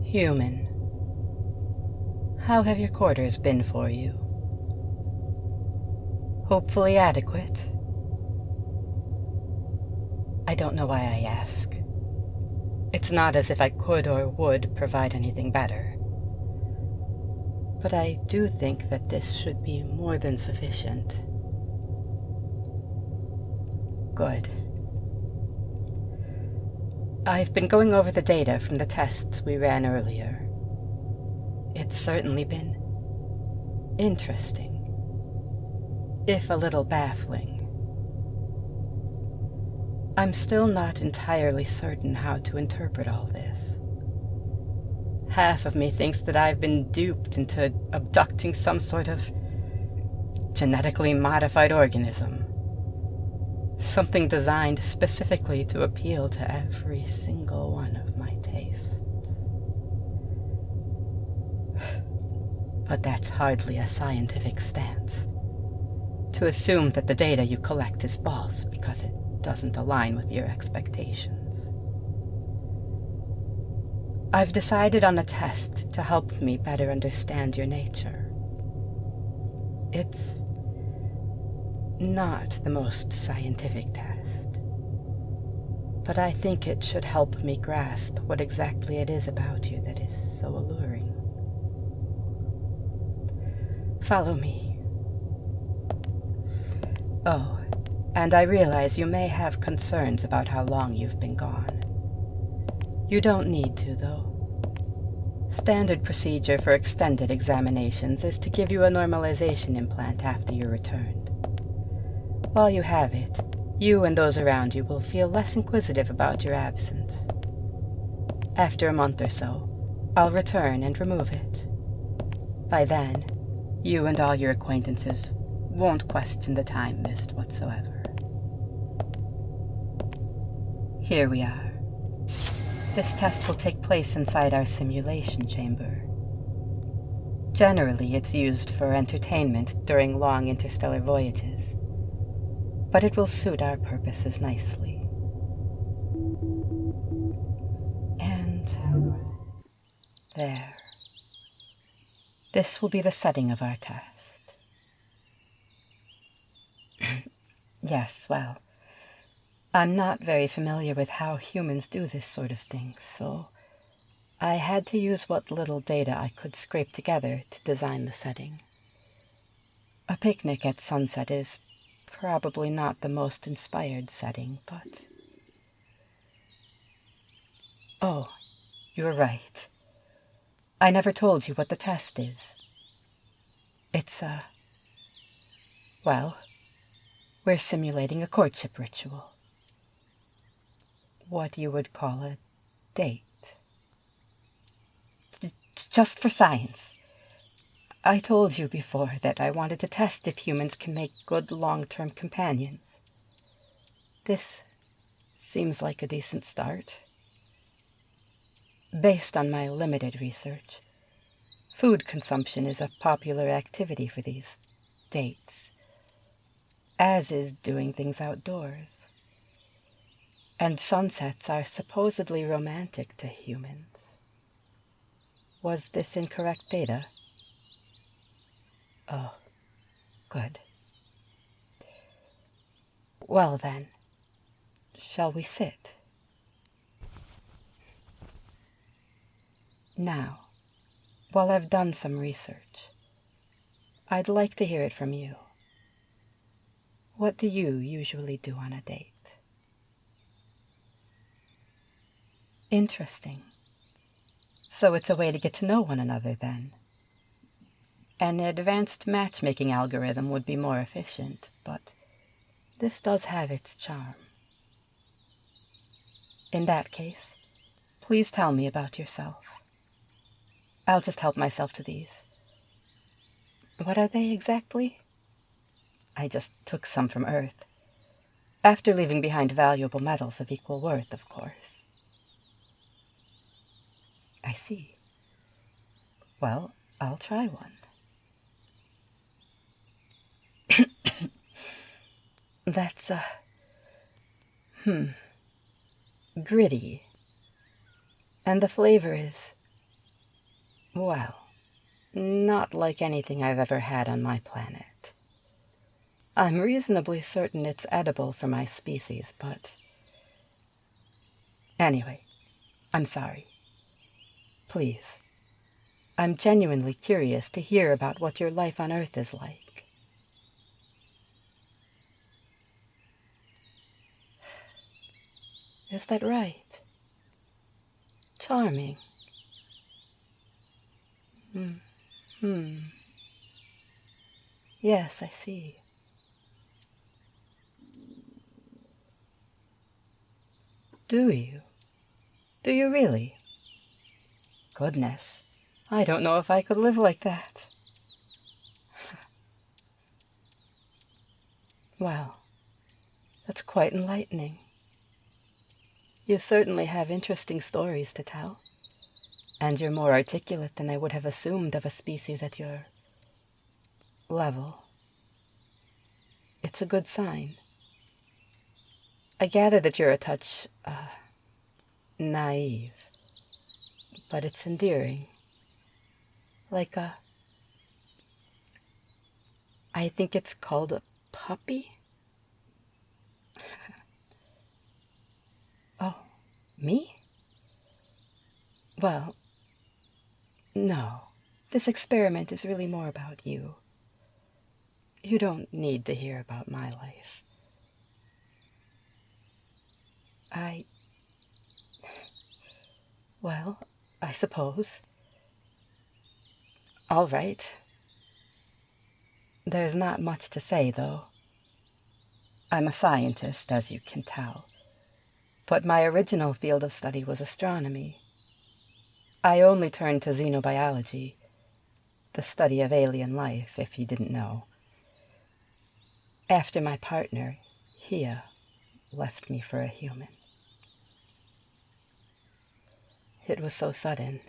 Human. How have your quarters been for you? Hopefully adequate? I don't know why I ask. It's not as if I could or would provide anything better. But I do think that this should be more than sufficient. Good. I've been going over the data from the tests we ran earlier. It's certainly been interesting, if a little baffling. I'm still not entirely certain how to interpret all this. Half of me thinks that I've been duped into abducting some sort of genetically modified organism. Something designed specifically to appeal to every single one of my tastes. But that's hardly a scientific stance. To assume that the data you collect is false because it doesn't align with your expectations. I've decided on a test to help me better understand your nature. It's not the most scientific test, but I think it should help me grasp what exactly it is about you that is so alluring. Follow me. Oh, and I realize you may have concerns about how long you've been gone. You don't need to, though. Standard procedure for extended examinations is to give you a normalization implant after you're returned. While you have it, you and those around you will feel less inquisitive about your absence. After a month or so, I'll return and remove it. By then, you and all your acquaintances won't question the time missed whatsoever. Here we are. This test will take place inside our simulation chamber. Generally, it's used for entertainment during long interstellar voyages, but it will suit our purposes nicely. And there. This will be the setting of our test. Yes, well, I'm not very familiar with how humans do this sort of thing, so I had to use what little data I could scrape together to design the setting. A picnic at sunset is probably not the most inspired setting, but... Oh, you're right. I never told you what the test is. It's well, we're simulating a courtship ritual. What you would call a date. Just for science. I told you before that I wanted to test if humans can make good long-term companions. This seems like a decent start. Based on my limited research, food consumption is a popular activity for these dates, as is doing things outdoors. And sunsets are supposedly romantic to humans. Was this incorrect data? Oh, good. Well then, shall we sit? Now, while I've done some research, I'd like to hear it from you. What do you usually do on a date? Interesting. So it's a way to get to know one another, then. An advanced matchmaking algorithm would be more efficient, but this does have its charm. In that case, please tell me about yourself. I'll just help myself to these. What are they exactly? I just took some from Earth. After leaving behind valuable metals of equal worth, of course. I see. Well, I'll try one. That's, gritty. And the flavor is Well, not like anything I've ever had on my planet. I'm reasonably certain it's edible for my species, but... Anyway, I'm sorry. Please. I'm genuinely curious to hear about what your life on Earth is like. Is that right? Charming. Yes, I see. Do you? Do you really? Goodness, I don't know if I could live like that. Well, that's quite enlightening. You certainly have interesting stories to tell, and you're more articulate than I would have assumed of a species at your level. It's a good sign. I gather that you're a touch, naive, but it's endearing. Like I think it's called a puppy? Oh, me? Well, no. This experiment is really more about you. You don't need to hear about my life. Well, I suppose. All right. There's not much to say, though. I'm a scientist, as you can tell, but my original field of study was astronomy. I only turned to xenobiology, the study of alien life, if you didn't know, after my partner, Hia, left me for a human. It was so sudden.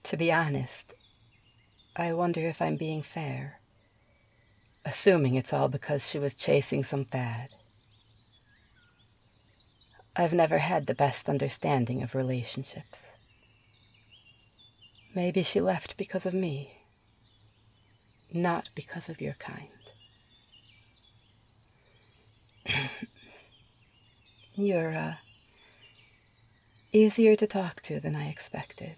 To be honest, I wonder if I'm being fair, assuming it's all because she was chasing some fad. I've never had the best understanding of relationships. Maybe she left because of me, not because of your kind. You're, easier to talk to than I expected.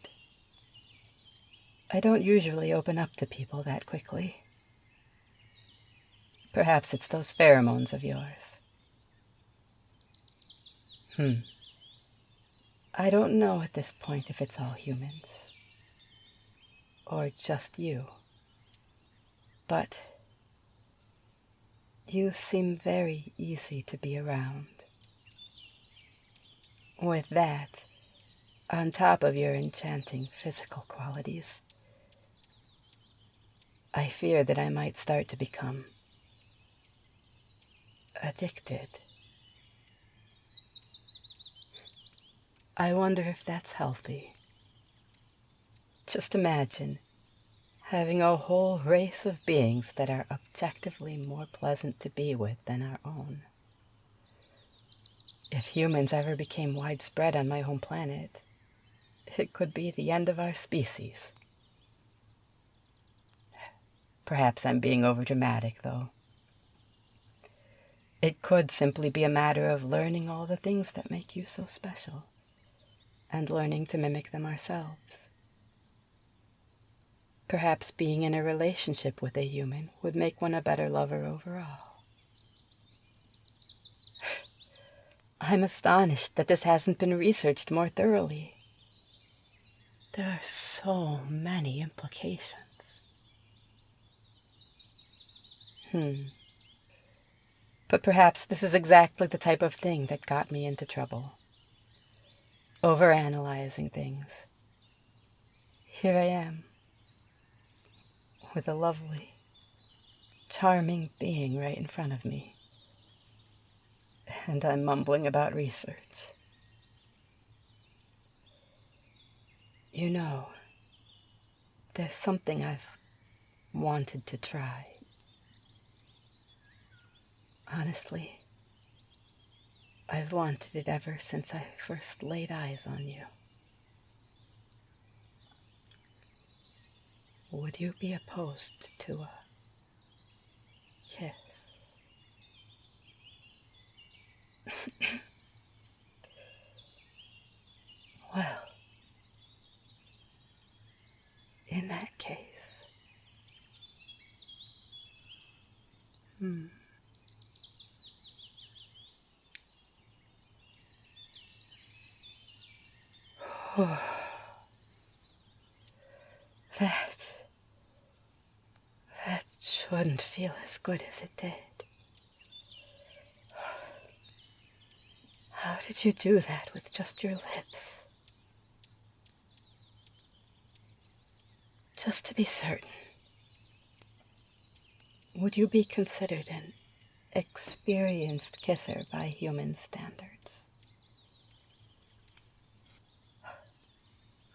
I don't usually open up to people that quickly. Perhaps it's those pheromones of yours. I don't know at this point if it's all humans, or just you. But you seem very easy to be around. With that, on top of your enchanting physical qualities, I fear that I might start to become addicted. I wonder if that's healthy. Just imagine having a whole race of beings that are objectively more pleasant to be with than our own. If humans ever became widespread on my home planet, it could be the end of our species. Perhaps I'm being overdramatic, though. It could simply be a matter of learning all the things that make you so special, and learning to mimic them ourselves. Perhaps being in a relationship with a human would make one a better lover overall. I'm astonished that this hasn't been researched more thoroughly. There are so many implications. But perhaps this is exactly the type of thing that got me into trouble. Overanalyzing things. Here I am, with a lovely, charming being right in front of me. And I'm mumbling about research. You know, there's something I've wanted to try. Honestly, I've wanted it ever since I first laid eyes on you. would you be opposed to a kiss? Well, in that case, that shouldn't feel as good as it did. How did you do that with just your lips? Just to be certain, would you be considered an experienced kisser by human standards?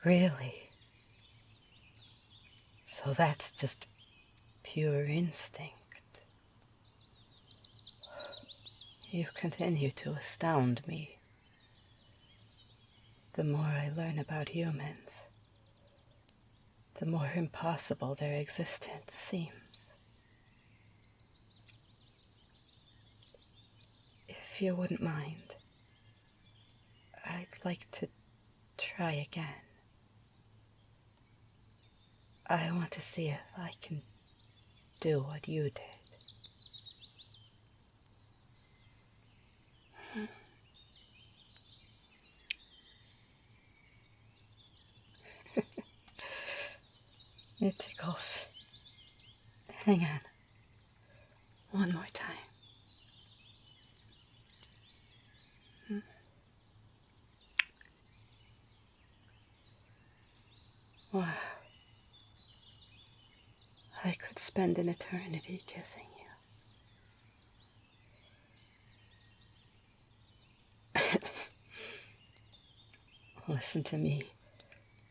Really? So that's just pure instinct. You continue to astound me. The more I learn about humans, the more impossible their existence seems. If you wouldn't mind, I'd like to try again. I want to see if I can do what you did. It tickles. Hang on. One more time. Wow. I could spend an eternity kissing you. Listen to me,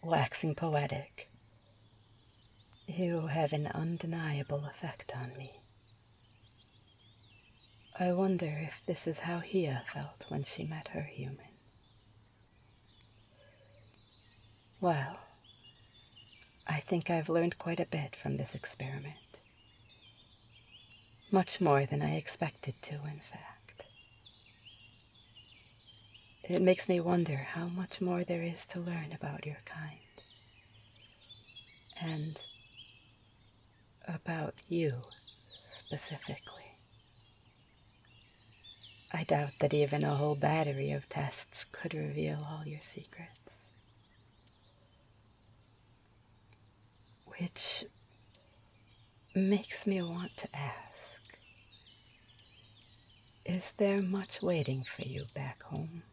waxing poetic. You have an undeniable effect on me. I wonder if this is how Hia felt when she met her human. Well, I think I've learned quite a bit from this experiment. Much more than I expected to, in fact. It makes me wonder how much more there is to learn about your kind. And about you, specifically. I doubt that even a whole battery of tests could reveal all your secrets. Which makes me want to ask, is there much waiting for you back home?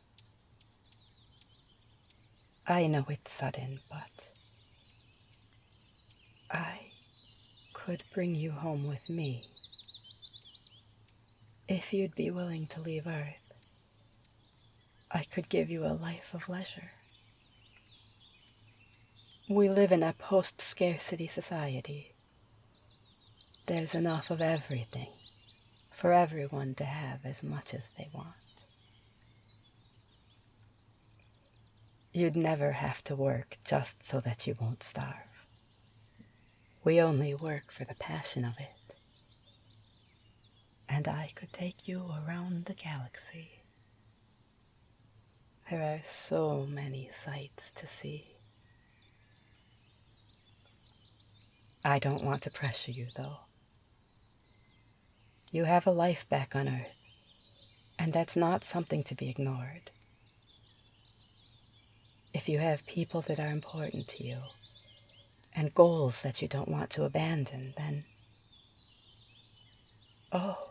I know it's sudden, but I could bring you home with me. If you'd be willing to leave Earth, I could give you a life of leisure. We live in a post-scarcity society. There's enough of everything for everyone to have as much as they want. You'd never have to work just so that you won't starve. We only work for the passion of it. And I could take you around the galaxy. There are so many sights to see. I don't want to pressure you, though. You have a life back on Earth, and that's not something to be ignored. If you have people that are important to you, and goals that you don't want to abandon, then... Oh,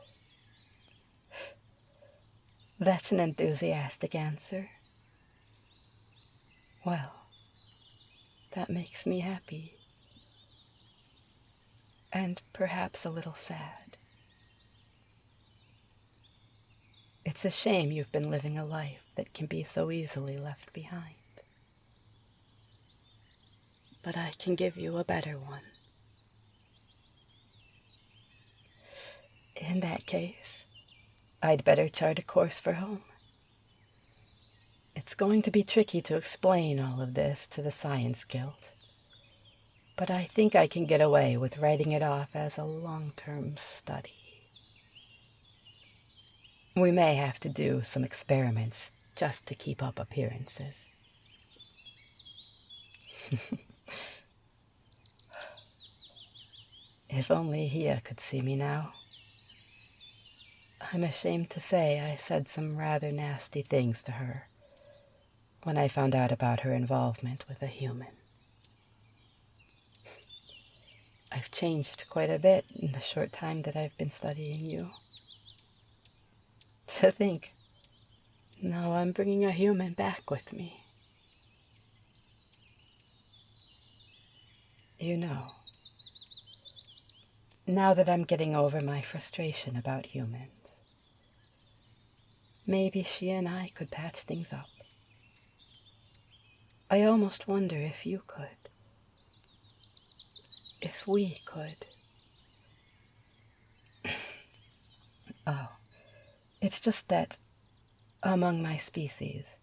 that's an enthusiastic answer. Well, that makes me happy. And perhaps a little sad. It's a shame you've been living a life that can be so easily left behind. But I can give you a better one. In that case, I'd better chart a course for home. It's going to be tricky to explain all of this to the Science Guild. but I think I can get away with writing it off as a long-term study. We may have to do some experiments just to keep up appearances. If only Hia could see me now. I'm ashamed to say I said some rather nasty things to her when I found out about her involvement with a human. I've changed quite a bit in the short time that I've been studying you. To think, now I'm bringing a human back with me. You know, now that I'm getting over my frustration about humans, maybe she and I could patch things up. I almost wonder if you could. If we could. Oh, it's just that, among my species,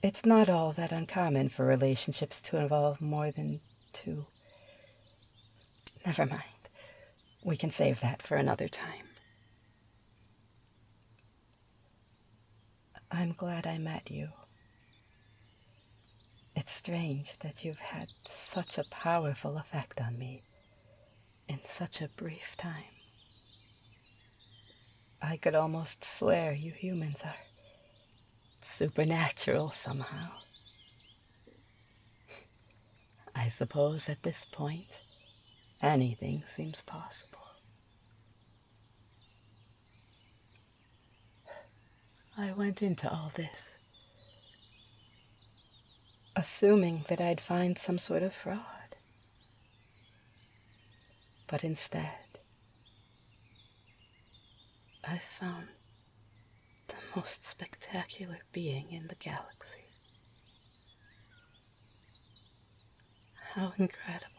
it's not all that uncommon for relationships to involve more than two. Never mind. We can save that for another time. I'm glad I met you. It's strange that you've had such a powerful effect on me in such a brief time. I could almost swear you humans are supernatural somehow. I suppose at this point, anything seems possible. I went into all this assuming that I'd find some sort of fraud. But instead, I found the most spectacular being in the galaxy. How incredible.